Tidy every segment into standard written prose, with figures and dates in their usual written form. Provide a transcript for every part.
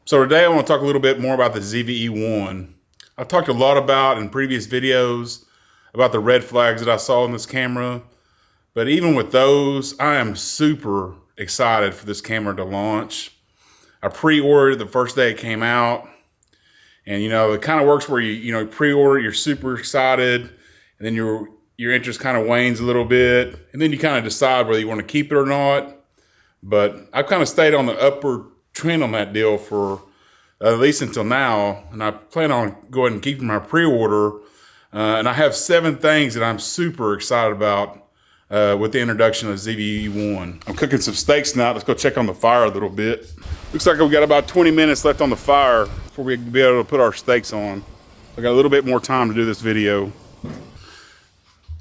So today I want to talk a little bit more about the ZV-E1. I've talked a lot about in previous videos about the red flags that I saw in this camera. But even with those, I am super excited for this camera to launch. I pre-ordered the first day it came out. And it kind of works where you pre-order, you're super excited, and then your interest kind of wanes a little bit. And then you kind of decide whether you want to keep it or not. But I've kind of stayed on the upward trend on that deal for at least until now, and I plan on going and keeping my pre-order. And I have 7 things that I'm super excited about with the introduction of ZV-E1. I'm cooking some steaks now. Let's go check on the fire a little bit. Looks like we've got about 20 minutes left on the fire before we can be able to put our steaks on. I got a little bit more time to do this video.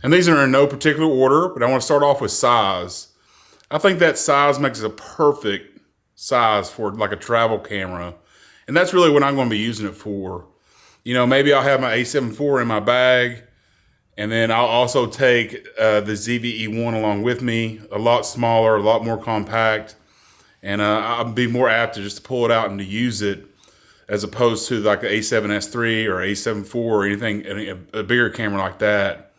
And these are in no particular order, but I want to start off with size. I think that size makes it a perfect size for like a travel camera. And that's really what I'm going to be using it for. Maybe I'll have my A7 IV in my bag, and then I'll also take the ZV-E1 along with me, a lot smaller, a lot more compact, and I'll be more apt to just pull it out and to use it as opposed to like the A7S III or A7 IV or anything, a bigger camera like that.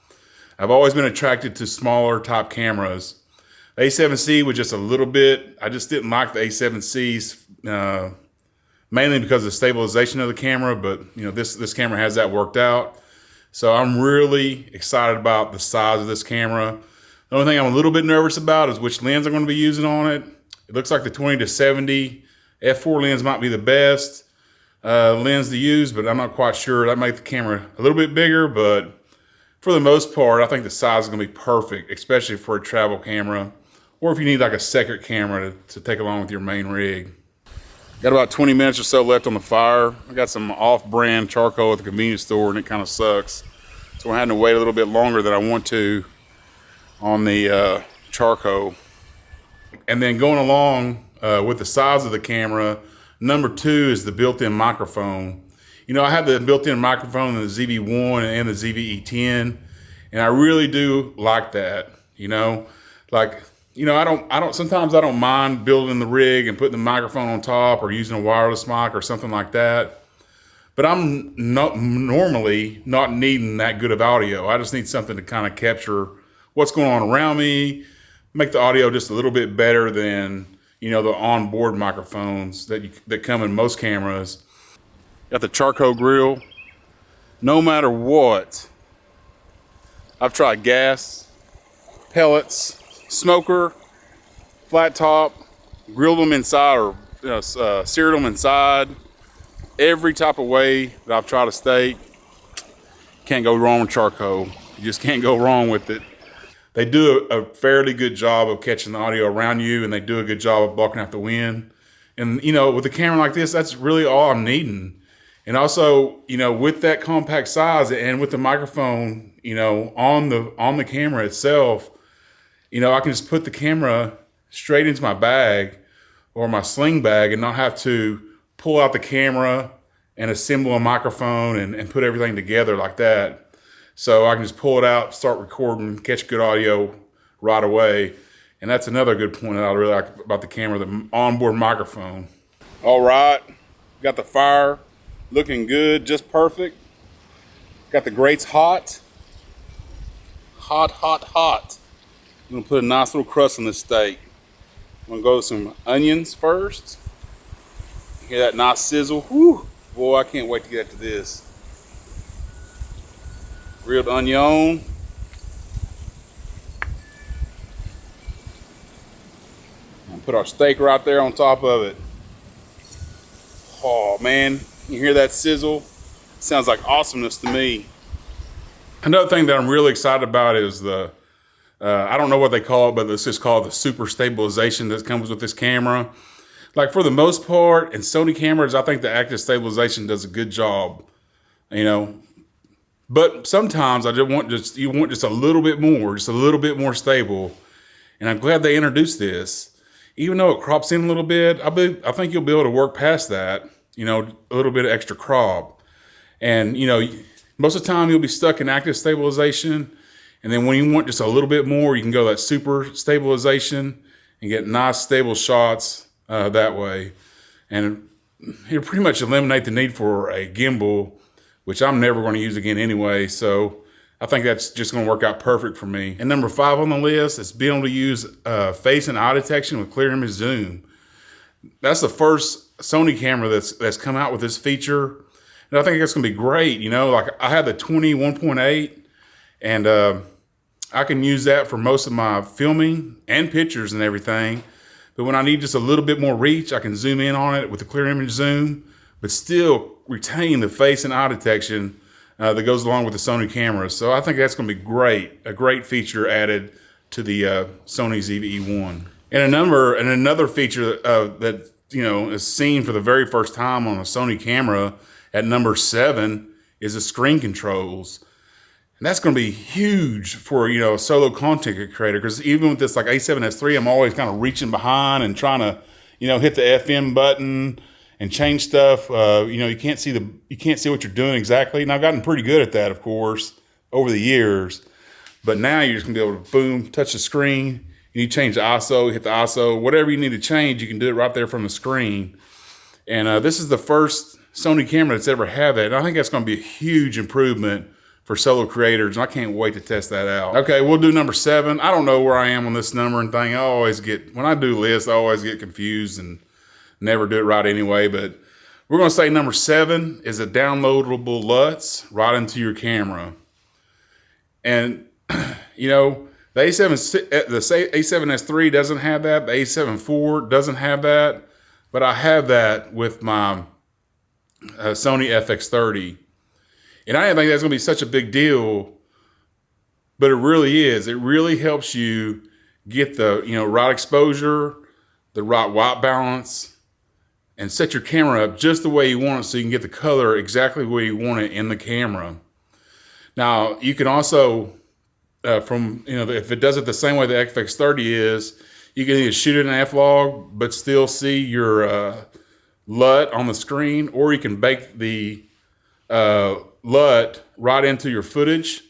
I've always been attracted to smaller type cameras. The A7C was just a little bit, I just didn't like the A7Cs, mainly because of the stabilization of the camera, but this camera has that worked out. So I'm really excited about the size of this camera. The only thing I'm a little bit nervous about is which lens I'm going to be using on it. It looks like the 20-70 f4 lens might be the best lens to use, but I'm not quite sure. That makes the camera a little bit bigger, but for the most part, I think the size is going to be perfect, especially for a travel camera, or if you need like a second camera to take along with your main rig. Got about 20 minutes or so left on the fire. I got some off-brand charcoal at the convenience store, and it kind of sucks. So I'm having to wait a little bit longer than I want to on the charcoal. And then going along with the size of the camera, number 2 is the built-in microphone. I have the built-in microphone in the ZV-1 and the ZV-E10, and I really do like that. Sometimes I don't mind building the rig and putting the microphone on top or using a wireless mic or something like that. But I'm normally not needing that good of audio. I just need something to kind of capture what's going on around me, make the audio just a little bit better than, the onboard microphones that come in most cameras. Got the charcoal grill. No matter what, I've tried gas, pellets, smoker, flat top, grilled them inside or seared them inside. Every type of way that I've tried a steak, can't go wrong with charcoal. You just can't go wrong with it. They do a fairly good job of catching the audio around you, and they do a good job of blocking out the wind. And with a camera like this, that's really all I'm needing. And also, with that compact size and with the microphone, on the camera itself, I can just put the camera straight into my bag or my sling bag and not have to pull out the camera and assemble a microphone and put everything together like that. So I can just pull it out, start recording, catch good audio right away. And that's another good point that I really like about the camera, the onboard microphone. All right, got the fire looking good, just perfect. Got the grates hot. Hot, hot, hot. I'm gonna put a nice little crust on this steak. I'm gonna go with some onions first. Hear that nice sizzle? Whew. Boy, I can't wait to get to this. Grilled onion. And put our steak right there on top of it. Oh man, you hear that sizzle? Sounds like awesomeness to me. Another thing that I'm really excited about is the I don't know what they call it, but let's just call it the super stabilization that comes with this camera. Like for the most part, in Sony cameras, I think the active stabilization does a good job, But sometimes you want just a little bit more stable. And I'm glad they introduced this. Even though it crops in a little bit, I think you'll be able to work past that, a little bit of extra crop. And, most of the time you'll be stuck in active stabilization. And then when you want just a little bit more, you can go that super stabilization and get nice stable shots that way. And it'll pretty much eliminate the need for a gimbal, which I'm never going to use again anyway. So I think that's just going to work out perfect for me. And number 5 on the list is being able to use face and eye detection with clear image zoom. That's the first Sony camera that's come out with this feature. And I think it's going to be great. You know, like I have the 21.8 and I can use that for most of my filming and pictures and everything. But when I need just a little bit more reach, I can zoom in on it with the clear image zoom, but still retain the face and eye detection that goes along with the Sony cameras. So I think that's going to be great, a great feature added to the Sony ZV-E1. And another feature that is seen for the very first time on a Sony camera at number 7 is the screen controls. And that's going to be huge for, a solo content creator. Because even with this like A7S III, I'm always kind of reaching behind and trying to, hit the FM button and change stuff. You can't see what you're doing exactly. And I've gotten pretty good at that, of course, over the years. But now you're just going to be able to, boom, touch the screen. You need to change the ISO, hit the ISO. Whatever you need to change, you can do it right there from the screen. And this is the first Sony camera that's ever had that. And I think that's going to be a huge improvement for solo creators, and I can't wait to test that out. Okay, we'll do number 7. I don't know where I am on this number and thing. When I do lists, I always get confused and never do it right anyway, but we're gonna say number 7 is a downloadable LUTs right into your camera. And, the A7S III doesn't have that, the A7 IV doesn't have that, but I have that with my Sony FX30. And I didn't think that's going to be such a big deal, but it really is. It really helps you get the right exposure, the right white balance, and set your camera up just the way you want it so you can get the color exactly where you want it in the camera. Now, you can also, if it does it the same way the FX30 is, you can either shoot it in F-Log but still see your LUT on the screen, or you can bake the LUT right into your footage.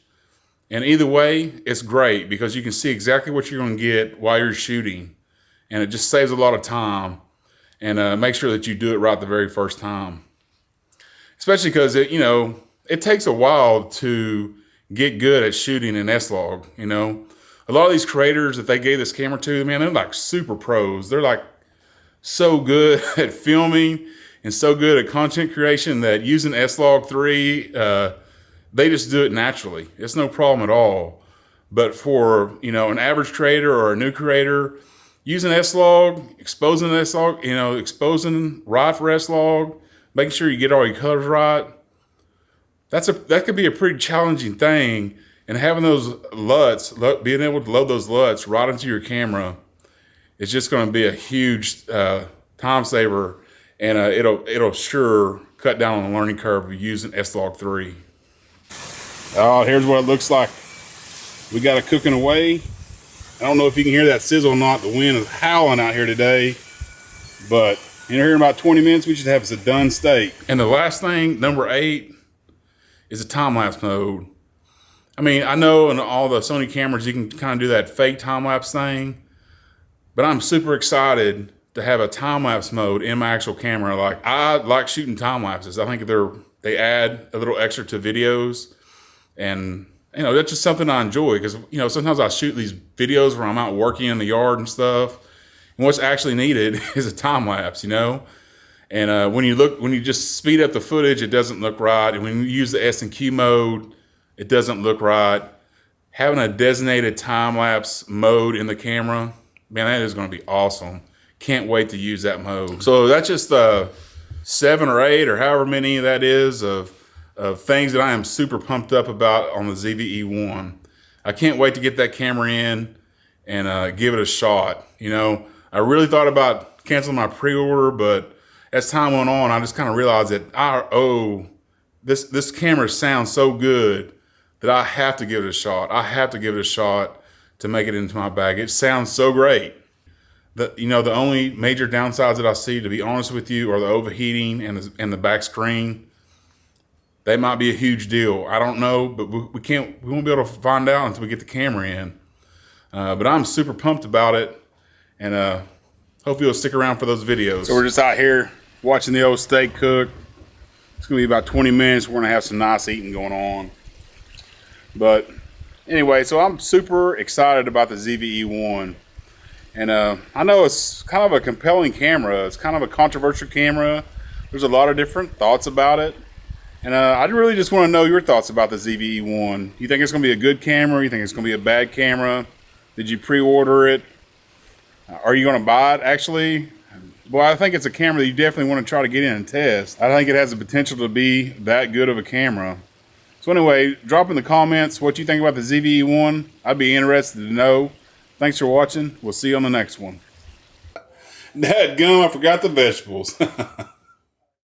And either way, it's great because you can see exactly what you're going to get while you're shooting. And it just saves a lot of time. And make sure that you do it right the very first time. Especially because it takes a while to get good at shooting in S-Log. A lot of these creators that they gave this camera to, man, they're like super pros. They're like so good at filming and so good at content creation that using S-Log 3, they just do it naturally. It's no problem at all. But for, an average creator or a new creator, using S-Log, exposing S-Log, exposing right for S-Log, making sure you get all your colors right, that could be a pretty challenging thing. And having those LUTs, being able to load those LUTs right into your camera, is just going to be a huge time saver. And it'll sure cut down on the learning curve of using S-Log 3. Oh, here's what it looks like. We got it cooking away. I don't know if you can hear that sizzle or not. The wind is howling out here today. But here in about 20 minutes, we should have us a done steak. And the last thing, number 8, is a time-lapse mode. I mean, I know in all the Sony cameras, you can kind of do that fake time-lapse thing. But I'm super excited to have a time-lapse mode in my actual camera. Like, I like shooting time-lapses. I think they add a little extra to videos. And, that's just something I enjoy because, sometimes I shoot these videos where I'm out working in the yard and stuff. And what's actually needed is a time-lapse, And when you just speed up the footage, it doesn't look right. And when you use the S&Q mode, it doesn't look right. Having a designated time-lapse mode in the camera, man, that is going to be awesome. Can't wait to use that mode. So that's just 7 or 8 or however many that is of things that I am super pumped up about on the ZV-E1. I can't wait to get that camera in and give it a shot. I really thought about canceling my pre-order, but as time went on, I just kind of realized that this camera sounds so good that I have to give it a shot. I have to give it a shot to make it into my bag. It sounds so great. The only major downsides that I see, to be honest with you, are the overheating and the back screen. They might be a huge deal. I don't know, but we won't be able to find out until we get the camera in. But I'm super pumped about it, and hopefully you'll stick around for those videos. So we're just out here watching the old steak cook. It's gonna be about 20 minutes. We're gonna have some nice eating going on. But anyway, so I'm super excited about the ZV-E1. And I know it's kind of a compelling camera. It's kind of a controversial camera. There's a lot of different thoughts about it. And I really just want to know your thoughts about the ZV-E1. You think it's going to be a good camera? You think it's going to be a bad camera? Did you pre-order it? Are you going to buy it, actually? Well, I think it's a camera that you definitely want to try to get in and test. I think it has the potential to be that good of a camera. So anyway, drop in the comments what you think about the ZV-E1. I'd be interested to know. Thanks for watching. We'll see you on the next one. Dadgum, I forgot the vegetables.